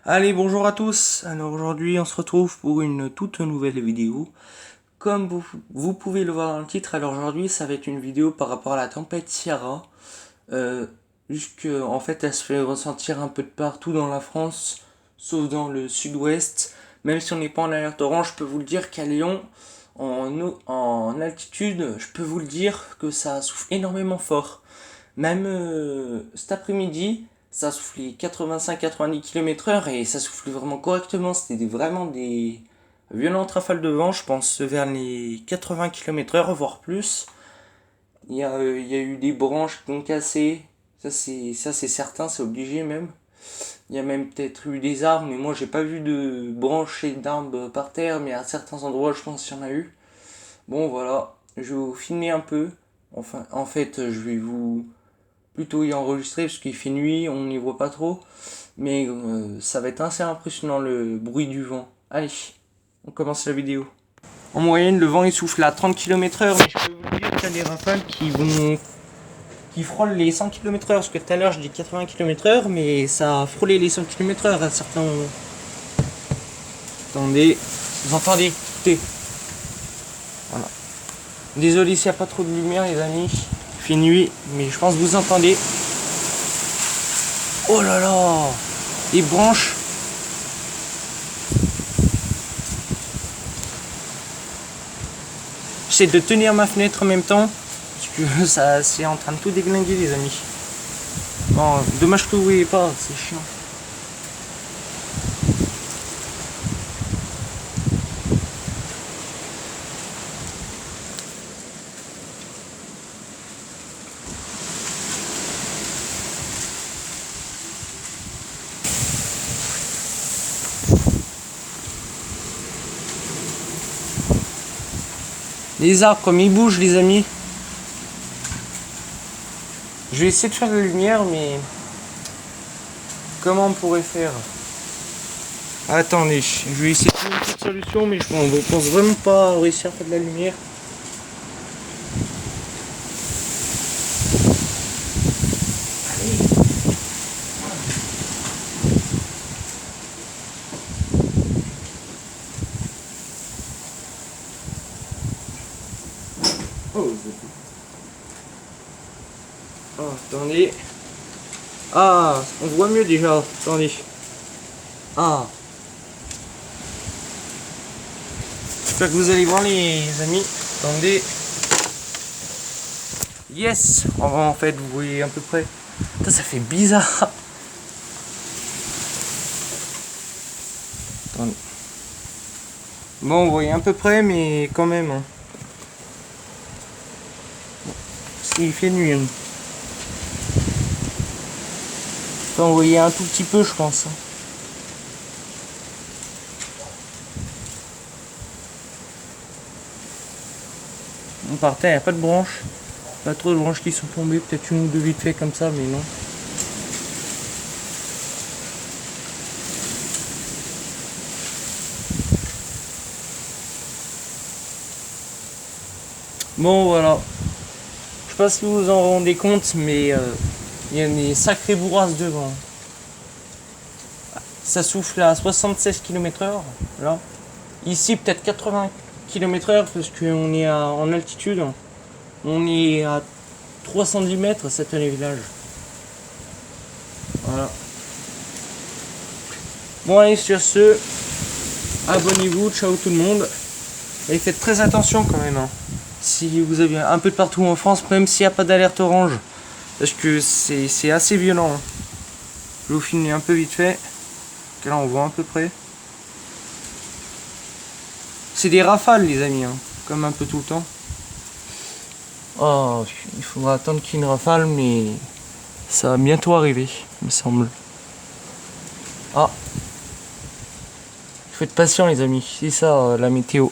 Allez, bonjour à tous. Alors aujourd'hui, on se retrouve pour une toute nouvelle vidéo. Comme vous pouvez le voir dans le titre, alors aujourd'hui, ça va être une vidéo par rapport à la tempête Ciara. Puisque en fait, elle se fait ressentir un peu de partout dans la France, sauf dans le sud-ouest. Même si on n'est pas en alerte orange, je peux vous le dire qu'à Lyon, en altitude, je peux vous le dire que ça souffle énormément fort. Même cet après-midi, ça a soufflé 85-90 km/h et ça soufflait vraiment correctement. C'était vraiment des violentes rafales de vent, je pense, vers les 80 km/h, voire plus. Il y a eu des branches qui ont cassé. Ça c'est certain, c'est obligé même. Il y a même peut-être eu des arbres, mais moi j'ai pas vu de branches et d'arbres par terre, mais à certains endroits, je pense qu'il y en a eu. Bon, voilà, je vais vous filmer un peu. Enfin, en fait, je vais vous plutôt y enregistrer parce qu'il fait nuit, on n'y voit pas trop. Mais ça va être assez impressionnant le bruit du vent. Allez, on commence la vidéo. En moyenne, le vent il souffle à 30 km/h, mais je peux vous dire qu'il y a des rafales qui frôlent les 100 km/h. Parce que tout à l'heure je dis 80 km/h, mais ça a frôlé les 100 km/h à certains moments. Attendez, vous entendez? Écoutez. Voilà. Désolé s'il n'y a pas trop de lumière, les amis. Il fait nuit, mais je pense que vous entendez. Oh là là, les branches. J'essaie de tenir ma fenêtre en même temps, parce que ça c'est en train de tout déglinguer, les amis. Bon, dommage que vous voyez pas, c'est chiant. Les arbres comme ils bougent, les amis. Je vais essayer de faire de la lumière, mais comment on pourrait faire? Attendez, je vais essayer de trouver une petite solution, mais je pense vraiment pas réussir à faire de la lumière. Oh, attendez. Ah, on voit mieux déjà. Attendez. Ah. J'espère que vous allez voir, les amis. Attendez. Yes. En fait, vous voyez à peu près. Putain, ça fait bizarre. Attendez. Bon, vous voyez à peu près, mais quand même. Hein. Il fait nuit. Hein. Enfin, vous voyez un tout petit peu, je pense. Hein. On partait, il n'y a pas de branches. Pas trop de branches qui sont tombées. Peut-être une ou deux vite fait comme ça, mais non. Bon, voilà. Je sais pas si vous vous en rendez compte, mais il y a des sacrées bourrasques de vent. Ça souffle à 76 km/h, là. Ici, peut-être 80 km/h, parce qu'on est en altitude. On est à 310 mètres, c'est un village. Voilà. Bon, allez, sur ce, abonnez-vous, ciao tout le monde. Et faites très attention quand même. Hein. Si vous avez un peu de partout en France, même s'il n'y a pas d'alerte orange. Parce que c'est assez violent. Hein. Je vais vous filmer un peu vite fait. Que là on voit à peu près. C'est des rafales, les amis. Hein. Comme un peu tout le temps. Oh, il faudra attendre qu'il y ait une rafale, mais ça va bientôt arriver, il me semble. Ah. Il faut être patient, les amis. C'est ça, la météo.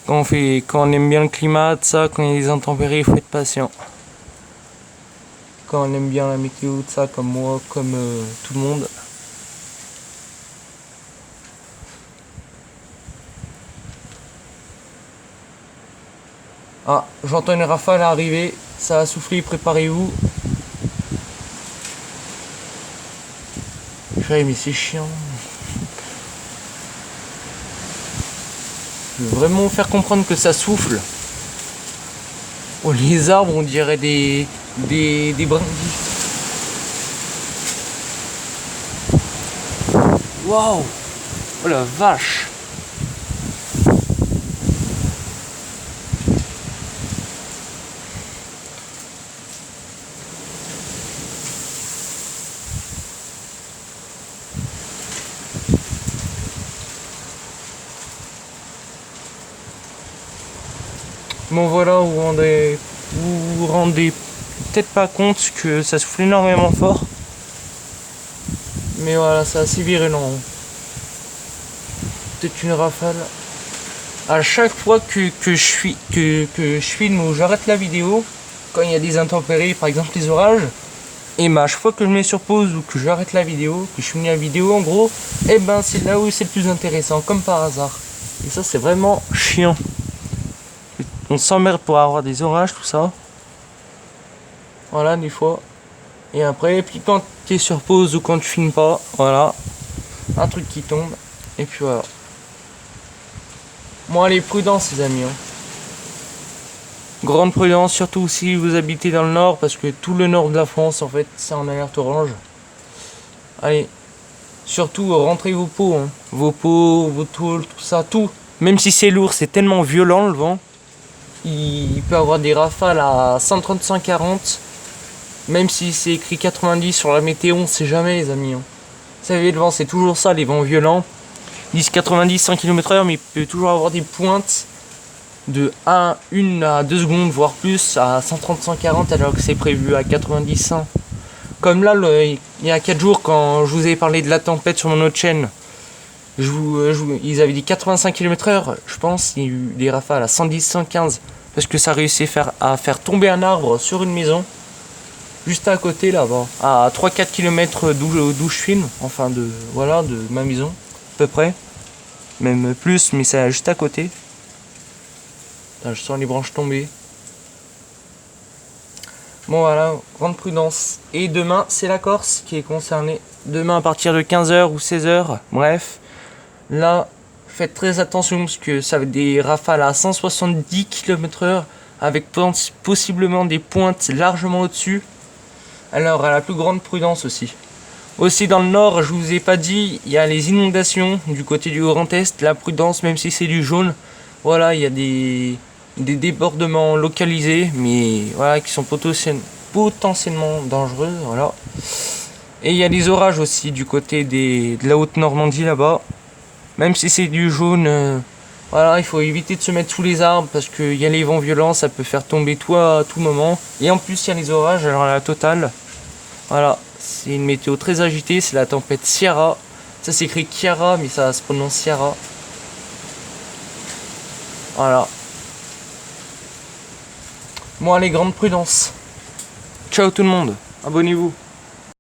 Quand on aime bien le climat, ça, quand il y a des intempéries, il faut être patient. Quand on aime bien la météo, ça, comme moi, comme tout le monde. Ah, j'entends une rafale arriver, ça a soufflé, préparez-vous. Ouais, mais c'est chiant. Je veux vraiment faire comprendre que ça souffle. Oh, les arbres, on dirait des brindilles. Waouh! Oh la vache! Bon voilà, vous vous rendez peut-être pas compte que ça souffle énormément fort. Mais voilà, c'est assez virulent. Peut-être une rafale. À chaque fois que je filme ou j'arrête la vidéo, quand il y a des intempéries, par exemple les orages, et à chaque fois que je mets sur pause ou que j'arrête la vidéo, que je finis la vidéo en gros, et ben c'est là où c'est le plus intéressant, comme par hasard. Et ça c'est vraiment chiant. On s'emmerde pour avoir des orages, tout ça. Voilà, des fois. Et après, puis quand tu es sur pause ou quand tu filmes pas, voilà, un truc qui tombe. Et puis voilà. Bon, allez, prudence, les amis. Hein. Grande prudence, surtout si vous habitez dans le nord, parce que tout le nord de la France, en fait, c'est en alerte orange. Allez, surtout, rentrez vos pots. Hein. Vos pots, vos tôles, tout ça, tout. Même si c'est lourd, c'est tellement violent le vent. Il peut avoir des rafales à 130-140. Même si c'est écrit 90 sur la météo, on sait jamais, les amis. Hein. Vous savez, le vent, c'est toujours ça, les vents violents. Ils disent 90-100 km/h, mais il peut toujours avoir des pointes de 1 à 2 secondes, voire plus, à 130-140, alors que c'est prévu à 90-100. Comme là, il y a 4 jours, quand je vous ai parlé de la tempête sur mon autre chaîne, ils avaient dit 85 km/h, je pense, il y a eu des rafales à 110-115, parce que ça réussit à faire tomber un arbre sur une maison. Juste à côté là-bas, à 3-4 km d'où je filme, enfin de ma maison, à peu près. Même plus, mais c'est juste à côté. Là, je sens les branches tomber. Bon voilà, grande prudence. Et demain, c'est la Corse qui est concernée. Demain à partir de 15h ou 16h, bref. Là, faites très attention parce que ça va être des rafales à 170 km/h avec possiblement des pointes largement au-dessus. Alors, à la plus grande prudence aussi. Aussi dans le nord, je vous ai pas dit, il y a les inondations du côté du Grand Est. La prudence, même si c'est du jaune, voilà, il y a des débordements localisés, mais voilà, qui sont potentiellement dangereux, voilà. Et il y a les orages aussi du côté de la Haute-Normandie là-bas. Même si c'est du jaune, voilà, il faut éviter de se mettre sous les arbres parce qu'il y a les vents violents, ça peut faire tomber tout à tout moment. Et en plus, il y a les orages, alors à la totale. Voilà, c'est une météo très agitée, c'est la tempête Ciara. Ça s'écrit Chiara, mais ça se prononce Ciara. Voilà. Bon, allez, grande prudence. Ciao tout le monde, abonnez-vous.